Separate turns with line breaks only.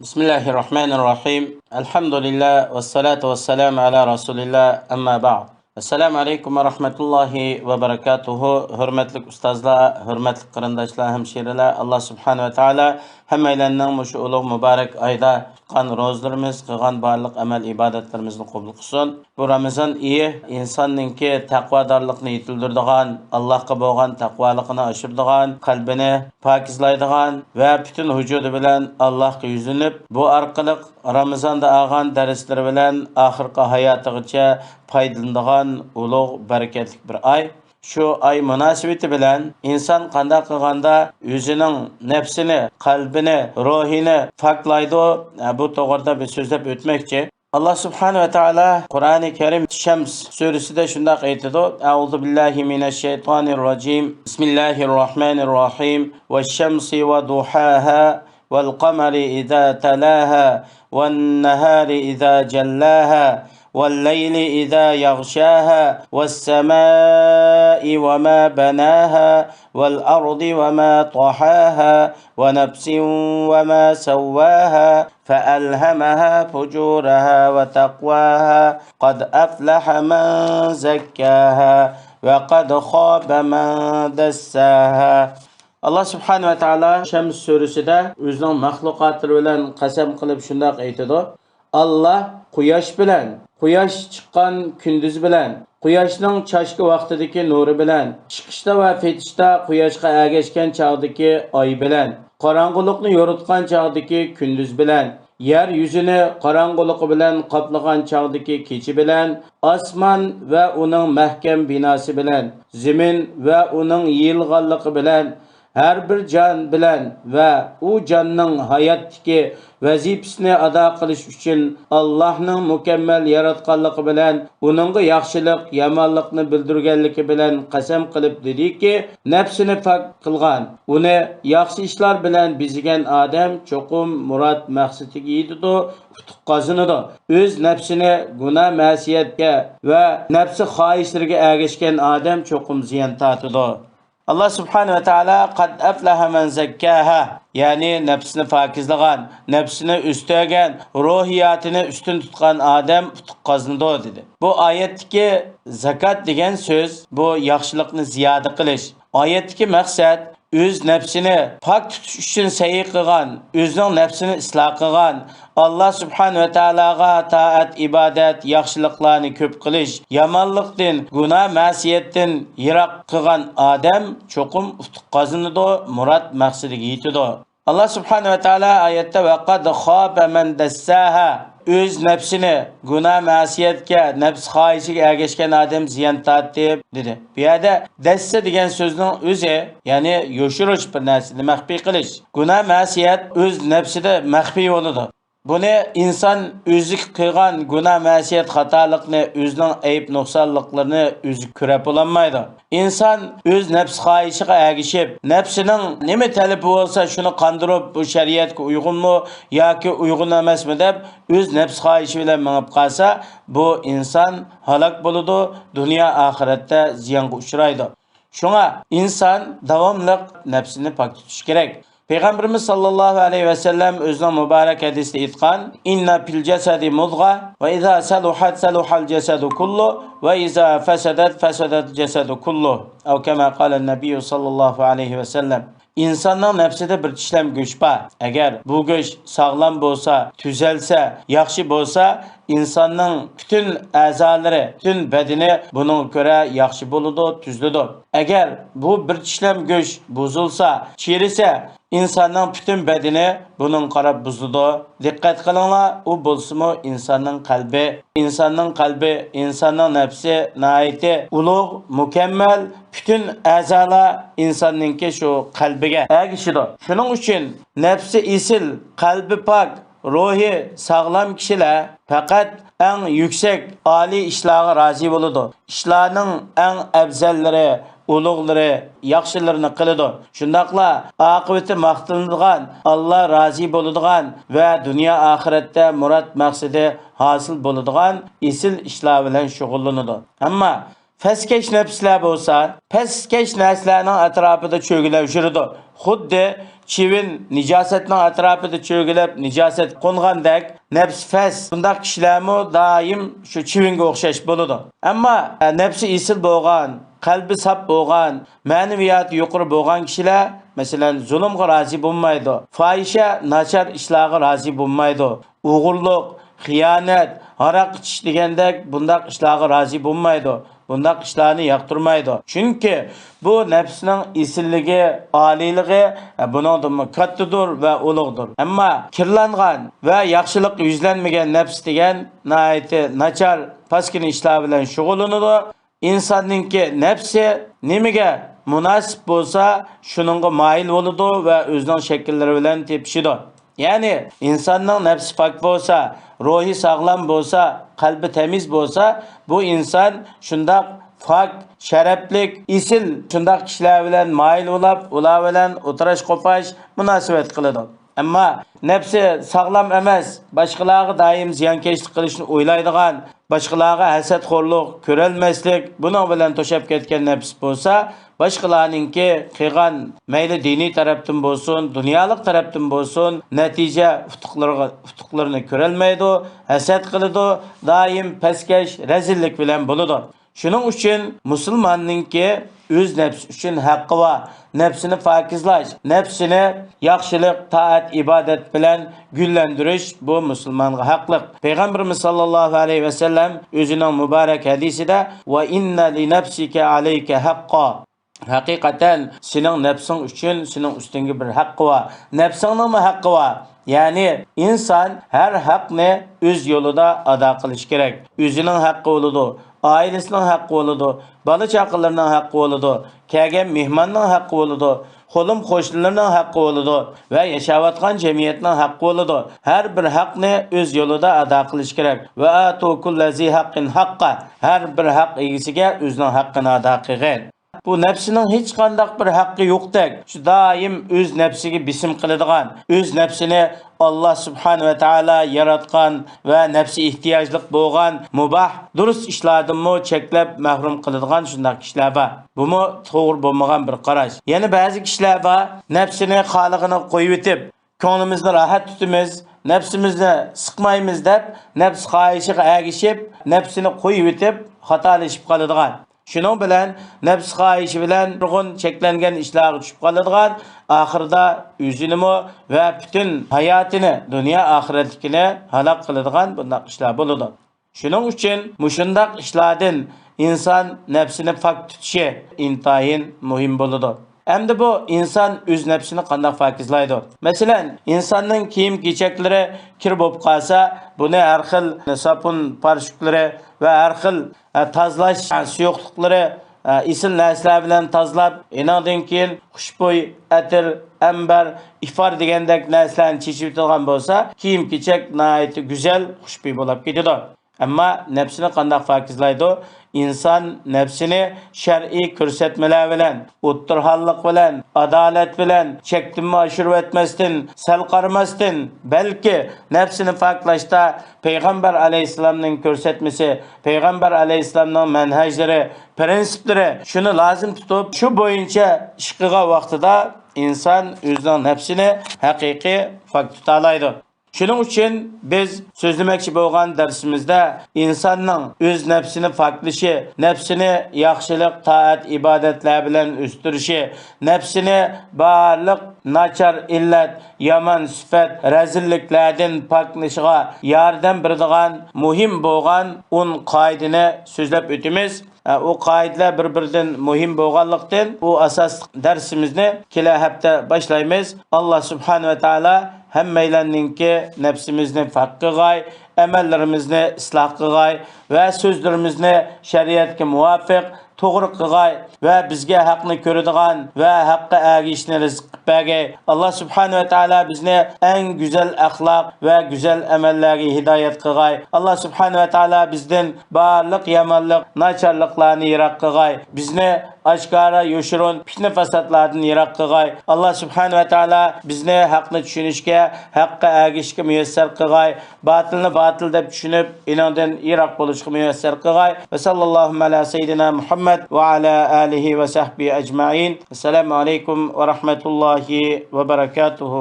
Bismillahirrahmanirrahim. Elhamdülillah ve salatu ve selamu ala Resulillah amma ba'd. Assalamu alaikum ve rahmetullahi ve berekatuhu. Hürmetli ustazlar, hürmetli qarindoshlar, hemşireler, Allah subhanahu ve taala hammalarning mushu ulug' muborak oyda tutgan ro'zalarimiz, qilgan barliq amal ibodatlarimizni qabul qilsin. Bu Ramazon oyi insonninki taqvodorlikni yetildiradigan, Allohga bo'lgan taqvolikni oshiradigan, qalbini pokizlaydigan va butun vujudi bilan Allohga yuzlanib, bu orqali Ramazonda olgan darslari bilan oxirgi hayotigacha foydalanadigan ulug' barakatli bir oy. Şu ay münasebeti bilen insan qanday qilganda o'zining nafsini, qalbini, ruhini faklaydi. Bu to'g'rida bir so'zlab o'tmoqchi. Allah subhanahu ve taala Qur'oni Karim Shams surasida shunday aytadi: A'udhu billahi mineşşeytanirracim. Bismillahirrahmanirrahim. Veş-şemsi ve duhaha vel-qamari iza talaha ven-nahari iza cellaha والليل إذا يغشاها والسماء وما بناها والأرض وما طحاها ونفس وما سواها فألهمها فجورها وتقواها قد أفلح من زكاها وقد خاب من دساها. Allah subhanahu wa ta'ala Şems surasida o'zining mahluqotlari bilan qasam qilib shunday aytadi: Allah quyosh bilan, quyosh chiqqan kunduz bilan, quyoshning chashki vaqtidagi nuri bilan, chiqishda va fetishda quyoshga ergashgan chog'dagi oy bilan, qorong'ulikni yoritgan chog'dagi kunduz bilan, yer yuzini qorong'uligi bilan qoplagan chog'dagi kecha bilan, osmon va uning mahkam binosi bilan, zamin va uning yilg'anligi bilan, her bir can bilen ve o canның hayatdaki vazifasini ado qilish uchun Allohning mukammal yaratganligi bilan uningga yaxshilik, yomonlikni bildirganligi bilan qasam qilib dediki, nafsini pok qilgan, uni yaxshi ishlar bilan bezigan odam cho'qim murod maqsadiga yetadi, utuq qozonadi. O'z nafsini gunoh ma'siyatga va nafsi xohishlariga ergashgan odam cho'qim ziyon tortadi. Allah subhanahu ve taala qad aflaha man zakkaha, yani nefsini fakizlagan, nefsini üstügen, ruhiyatını üstün tutkan adam utuq qazandı dedi. Bu ayetteki zakat degen söz, bu yaxşılıkni ziyoda qilish. Ayetteki maksat o'z nafsini pok tutish uchun sa'iy qilgan, o'zining nafsini isloh qilgan, Allah subhanahu wa ta'alaga taat, ibodat, yaxshiliklarni ko'p qilish, yomonlikdan, gunoh, ma'siyatdan yiroq qilgan odam cho'qim utuq qozonadi, murod maqsadiga yetadi. Allah subhanahu wa ta'ala oyatda vaqad khaba man dassaha, o'z nafsini gunoh ma'siyatga, nafs xohishiga ergashgan odam ziyon tortdi dedi. Bu yerda dassa degan so'zning o'zi, ya'ni yoshirish, bir narsani maxfiy qilish. Gunoh ma'siyat o'z nafsida maxfiy bo'ladi. Buni inson o'zi qilgan gunoh ma'siyat xatolikni, o'zining ayb nuqsonliklarini o'zi ko'rib olmaydi. İnson o'z nafs xohishiga ergashib, nafsining nima talabi bo'lsa shuni qondirib, bu shariatga uyg'unmi yoki uyg'un emasmi deb o'z nafs xohishi bilan minib qolsa, bu inson halok bo'ladi, dunyo oxiratda ziyonga uchraydi. Shunga inson davomli nafsini pok tutish kerak. Peygamberimiz sallallahu aleyhi ve sellem özünün mübarek hadisinde aytgan: "İnna fil cesedi mudga ve iza saluhat saluhal cesedu kullu ve iza fesedet fesedet cesedu kullu." Ev kema qala Nebi sallallahu aleyhi ve sellem. İnsanın nefside bir tişlem göç var. Eğer bu göç sağlam bolsa, tüzelse, yaxşı bolsa, insanın bütün azaları, bütün bedeni bunun göre yaxşı boludu, tüzlüdü. Eğer bu bir tişlem göç bozulsa, çiğrise, insanın bütün bedeni bunun qarab buzludu. Dikkat qilinglar, o bolsumu insanın kalbi, insanın nefsi naiti ulug', mükemmel, bütün azalar insanınki şu kalbiga ergişidi. Şunun için nefsi isil, kalbi pak, ruhi sağlam kişiler fakat en yüksek, ali işlerine razı boludu. İşlerinin en afzalları, ulug'lari, yaxshilarini qiladi. Shundaqla oqibati maqtanadigan, Allah rozi bo'ladigan va dunyo oxiratda murod maqsadi hosil bo'ladigan isil ishlar bilan shug'ullanadi. Ammo Pastkash nafslar bo'lsa, pastkash narsalarning atrofida cho'gilib yuradi. Xuddi chivin nijosatning atrofida cho'gilib, nijosat qo'ngandek, nafs fas. Bundaq kishilarmi doim shu chivinga o'xshash bo'ladi. Ammo nafsi isil bo'lgan, qalbi sap bo'lgan, ma'naviyati yuqori bo'lgan kishilar, masalan, zulmga rozi bo'lmaydi. Fohisha, nachar ishlarga rozi bo'lmaydi. O'g'irlik, xiyonat, aroq ichish degandek bundaq ishlarga rozi bo'lmaydi. Bundaq ishlarni yoqtirmaydi. Chunki bu nafsning isilligi, oliyligi buningdan kattadir va ulug'dir. Ammo kirlangan va yaxshilik yuzlanmagan nafs degan nihoyatda nachar, paskina ishlar bilan shug'ullanadi. İnsanninki nefsi nimaga munosib bo'lsa, shuningga moyil bo'ladi va o'zining shakllari bilan tepishidi. Ya'ni insonning nafsi pok bo'lsa, ruhi sog'lom bo'lsa, qalbi temiz bo'lsa, bu inson shundoq pok, sharaflik, isil shundoq kishilar bilan moyil bo'lib, ular bilan o'tirish qo'pash munosabat qiladi. Ammo nafsi sog'lom emas, boshqalarga doim ziyonkashlik qilishni o'ylaydigan, boshqalarga hasadxo'rlik, ko'rolmaslik, buning bilan to'shab ketgan nafs bo'lsa, boshqalarningki qilgan mayli diniy tarafdan bo'lsin, dunyolik tarafdan bo'lsin, natija utuqlarini ko'rolmaydi, hasad qiladi, doim pastkash, razillik bilan bo'ladi. Shuning uchun musulmonninki o'z nafsi uchun haqqi va nafsini pokizlash, nafsini yaxshilik, taat, ibodat bilan gullantirish bu musulmonga haqliq. Payg'ambarimiz sollallohu alayhi va sallam o'zining muborak hadisida va inna li nafsika alayka haqqo. Haqiqatan sening nafsing uchun sening ustingga bir haqqi va nafsingning haqqi va ya'ni inson har haqni o'z yo'lida ado qilish kerak. O'zining haqqi bo'ladi, oilasining haqqi bo'ladi, bola chaqalarining haqqi bo'ladi, kelgan mehmonning haqqi bo'ladi, qo'lim qo'shnilarning haqqi bo'ladi va yashayotgan jamiyatning haqqi bo'ladi. Har bir haqni o'z yo'lida ado qilish kerak. Va atu kullazi haqqin haqqa. Har bir haq egasiga o'zining haqqini ado qilgan. Bu nafsining hech qanday bir haqqi yo'qdek, shu doim o'z nafsiga bisim qiladigan, o'z nafsini Allah subhanahu va taolo yaratgan va nafsi ehtiyojlik bo'lgan mubah, durust ishlardan cheklab mahrum qiladigan shunday kishilar bor. Bu to'g'ri bo'lmagan bir qarash. Yana ba'zi kishilar bor, nafsini xoliqini qo'yib etib, ko'nglimizni rohat tutamiz, nafsimizni siqmaymiz deb, nafs xohishiga ergishib, nafsini qo'yib etib, xatolashib qoladigan. Shuning bilan nafs xohishi bilan nurg'un cheklangan ishlarga tushib qoladigan, oxirida o'zini va butun hayotini, dunyo oxiratini halok qiladigan bunday ishlar bo'ladi. Shuning uchun mushundaq ishlardan inson nafsini pok tutishi intayin muhim bo'ladi. Endi bu inson o'z nafsini qanday pokizlaydi? Masalan, insonning kiyim-kechaklari kir bo'lib qolsa, buni har xil sapun parshuklari va har xil tozalash suyuqliklari isil narsalar bilan tozalab, inandan keyin xushbo'y, atir, ambar, ifar degandek narsalarni chechib turgan bo'lsa, kiyim-kechak nihoyat go'zal, xushbo'y bo'lib ketadi. Ammo nafsini qanday pokizlaydi? İnsan nefsini şer'i ko'rsatmalar bilan, o'ttirhanlik bilan, adolat bilan chektinma oshirib etmasdan, sal qaramasdan, balki nafsini poklashda Payg'ambar alayhisolamning ko'rsatmasi, Payg'ambar alayhisolamning manhajlari, prinsiplari shuni lozim tutib, shu bo'yicha ish qilgan vaqtida inson o'zining nafsini haqiqiy pok tuta oladi. Shuning uchun biz so'zlamoqchi bo'lgan darsimizda insonning o'z nafsini poklashi, nafsini yaxshilik, taat, ibodatlar bilan o'stirishi, nafsini barliq nachar illat, yomon sifat, razilliklardan poklashiga yordam beradigan muhim bo'lgan 10 qoidani so'zlab o'tamiz. O qoidalar bir-biridan muhim bo'lganlikdan bu asos darsimizni kela hafta boshlaymiz. Alloh subhanahu va taolo hammalarninki nafsimizni pok qilg'ay, amallarimizni isloh qilg'ay va so'zlarimizni shariatga muvofiq to'g'ri qilg'ay va bizga haqni ko'radigan va haqqa ergishishni rizq bergay. Alloh subhanahu va taolo bizni eng go'zal axloq va go'zal amallarga hidoyat qilg'ay. Alloh subhanahu va taolo bizdan barliq yomonlik, nacharliklarni yiroq qilg'ay. Bizni oshkora, yo'shirun, fitna fasodlardan yiroq qilg'ay. Alloh subhanahu va taolo bizni haqni tushunishga, haqqa ergishishga muyassar qilg'ay. Batilni batil deb tushunib, inondan yiroq bo'lishga muyassar qilg'ay. Va sallallohu ala sayyidina Muhammad va ala alihi va sahbihi ajma'in. Assalomu alaykum va rahmatullohi va barakatuh.